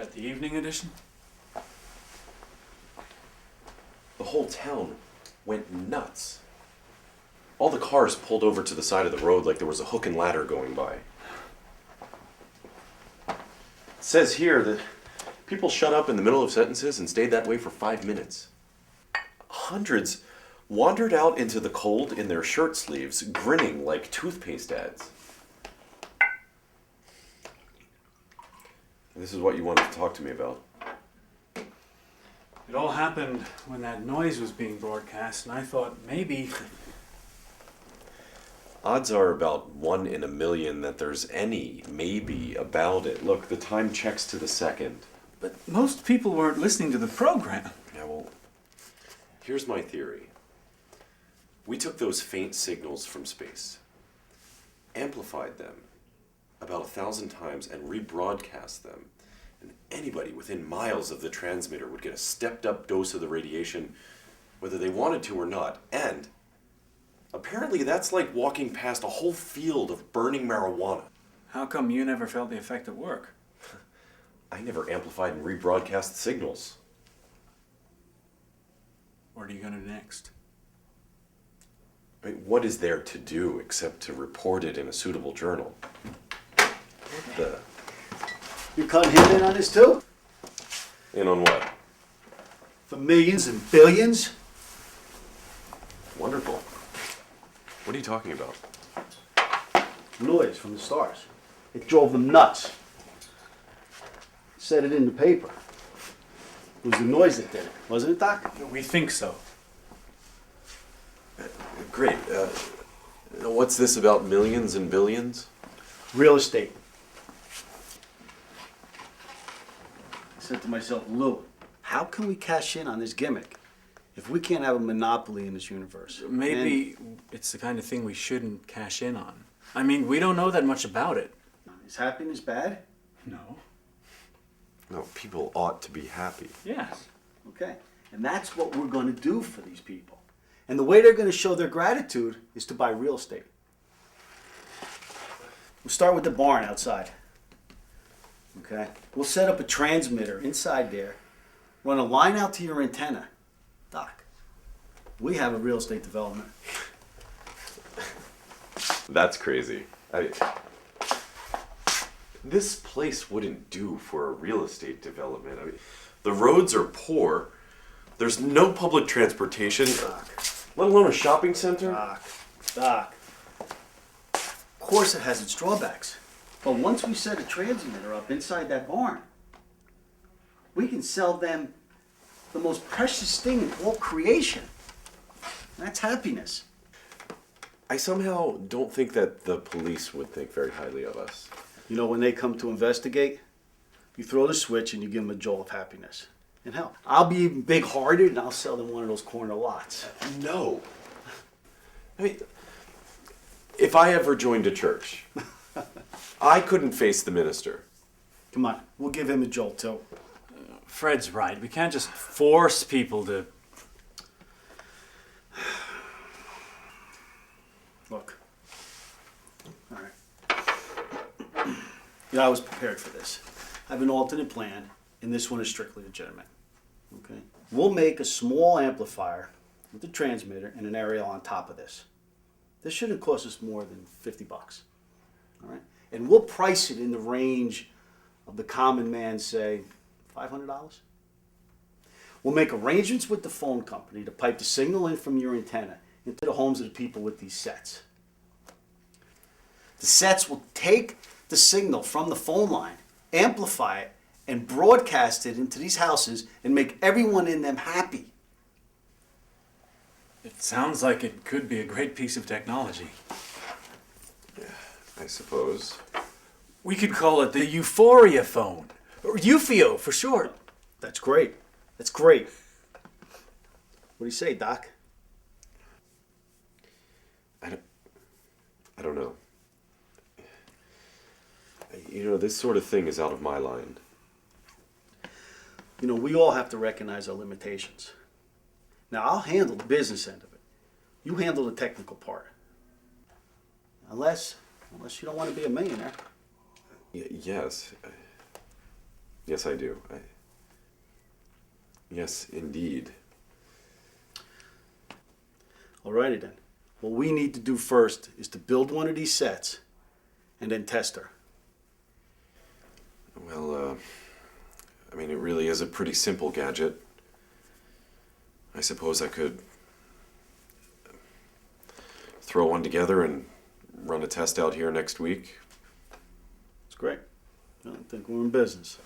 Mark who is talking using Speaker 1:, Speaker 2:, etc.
Speaker 1: that the evening edition?
Speaker 2: The whole town went nuts. All the cars pulled over to the side of the road like there was a hook and ladder going by. It says here that people shut up in the middle of sentences and stayed that way for 5 minutes. Hundreds wandered out into the cold in their shirt sleeves, grinning like toothpaste ads. This is what you wanted to talk to me about.
Speaker 1: It all happened when that noise was being broadcast, and I thought maybe...
Speaker 2: Odds are about 1 in a million that there's any maybe about it. Look, the time checks to the second.
Speaker 1: But most people weren't listening to the program.
Speaker 2: Yeah, well, here's my theory. We took those faint signals from space, amplified them about 1,000 times, and rebroadcast them. And anybody within miles of the transmitter would get a stepped-up dose of the radiation, whether they wanted to or not. And apparently that's like walking past a whole field of burning marijuana.
Speaker 1: How come you never felt the effect at work?
Speaker 2: I never amplified and rebroadcast signals.
Speaker 1: What are you going to do next?
Speaker 2: I mean, what is there to do except to report it in a suitable journal?
Speaker 3: You cutting him in on this too?
Speaker 2: In on what?
Speaker 3: For millions and billions?
Speaker 2: Wonderful. What are you talking about?
Speaker 3: Noise from the stars. It drove them nuts. Said it in the paper. It was the noise that did it, wasn't it, Doc?
Speaker 1: We think so.
Speaker 2: Great. What's this about millions and billions?
Speaker 3: Real estate. I said to myself, Lou, how can we cash in on this gimmick if we can't have a monopoly in this universe?
Speaker 1: Maybe it's the kind of thing we shouldn't cash in on. I mean, we don't know that much about it.
Speaker 3: Is happiness bad?
Speaker 1: No.
Speaker 2: No, people ought to be happy.
Speaker 1: Yes.
Speaker 3: Okay. And that's what we're going to do for these people. And the way they're going to show their gratitude is to buy real estate. We'll start with the barn outside. Okay? We'll set up a transmitter inside there, run a line out to your antenna. Doc, we have a real estate development.
Speaker 2: That's crazy. This place wouldn't do for a real estate development. I mean, the roads are poor. There's no public transportation, let alone a shopping center.
Speaker 3: Doc. Of course it has its drawbacks. But once we set a transmitter up inside that barn, we can sell them the most precious thing in all creation. That's happiness.
Speaker 2: I somehow don't think that the police would think very highly of us.
Speaker 3: You know, when they come to investigate, you throw the switch and you give them a jolt of happiness. And hell, I'll be even big-hearted and I'll sell them one of those corner lots.
Speaker 2: No. I mean, if I ever joined a church, I couldn't face the minister.
Speaker 3: Come on, we'll give him a jolt too.
Speaker 1: Fred's right. We can't just force people to...
Speaker 3: Look. All right. You know, I was prepared for this. I have an alternate plan, and this one is strictly legitimate. Okay? We'll make a small amplifier with a transmitter and an aerial on top of this. This shouldn't cost us more than $50. All right? And we'll price it in the range of the common man, say, $500. We'll make arrangements with the phone company to pipe the signal in from your antenna into the homes of the people with these sets. The sets will take the signal from the phone line, amplify it, and broadcast it into these houses and make everyone in them happy.
Speaker 1: It sounds like it could be a great piece of technology.
Speaker 2: Yeah, I suppose.
Speaker 1: We could call it the Euphoria phone. Or Euphio for short.
Speaker 3: That's great. That's great. What do you say, Doc?
Speaker 2: I don't know. You know, this sort of thing is out of my line.
Speaker 3: You know, we all have to recognize our limitations. Now, I'll handle the business end of it. You handle the technical part. Unless you don't want to be a millionaire.
Speaker 2: Yes. Yes, I do. Yes, indeed.
Speaker 3: Alrighty then. What we need to do first is to build one of these sets and then test her.
Speaker 2: Well, I mean, it really is a pretty simple gadget. I suppose I could throw one together and run a test out here next week.
Speaker 3: It's great. I think we're in business.